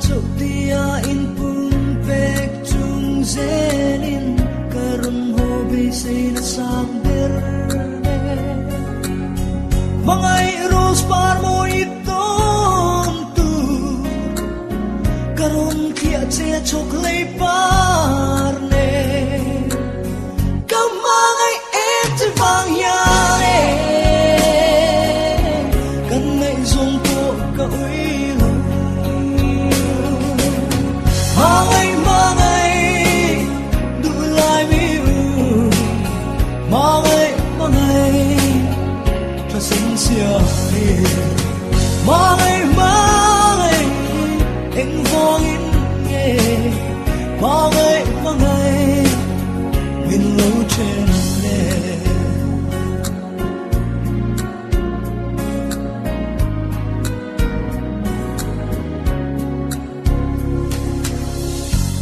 chok dia in pun pek chung zelin karon hobi say na samber Mangay rose par mo iton tu karon kia che chok lay par ne kamangay et vang ya kan ngay zong to ka uy mangay mangay dulay mi mangay mangay pasensya mangay mangay anh vangin nghe mangay mangay min lâu trên nè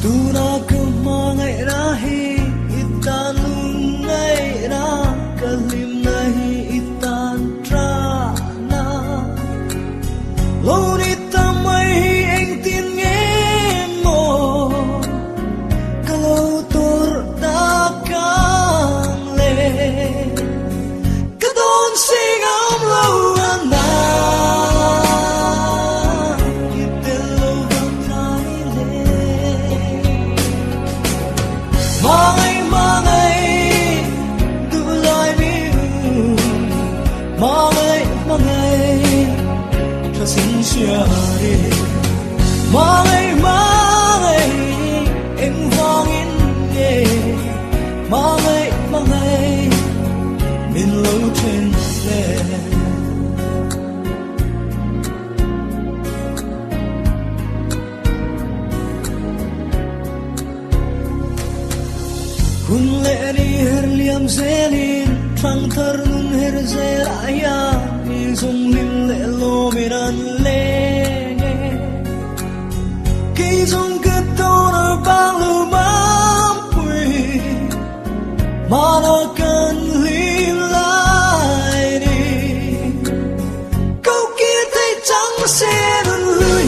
tu na cứ mangay rahi itan ngay ra kalim nahi itan tra na lâu đi ta mây anh tin nghe mồ kalau tur ta càng lên cái đón sinh ấm lâu na kita lâu vẫn trái lên mangay mangay dulay mi mangay mangay pasensya mangay mangay anh vangin nghe mangay mangay min lâu trên lên hun lệ đi her liam zelin trăng thar nun her zelaya mi dung lim lệ lo miran le cây dung kết tao ở bang lu mam quỳ mà nó cần lim lại đi câu kia thấy trắng xe đơn lưới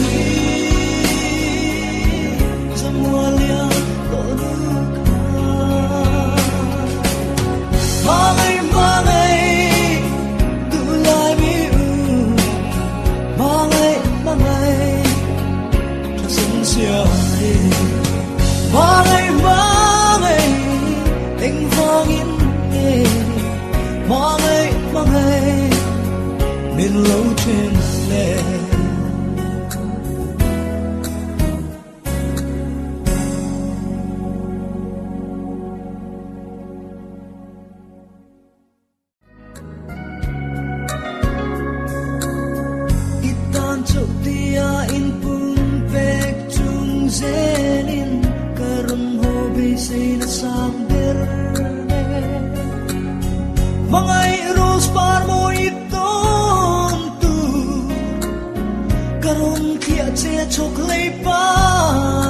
ra mùa liang đổ nước mangay mangay dulay mi mangay mangay pasensya mangay mangay anh vangin nghe mangay mangay min lâu trên lên itan chok dia in pun pek chung zelin karon hobi say na samber mangay rose par mo iton tu karon kia che chok lay par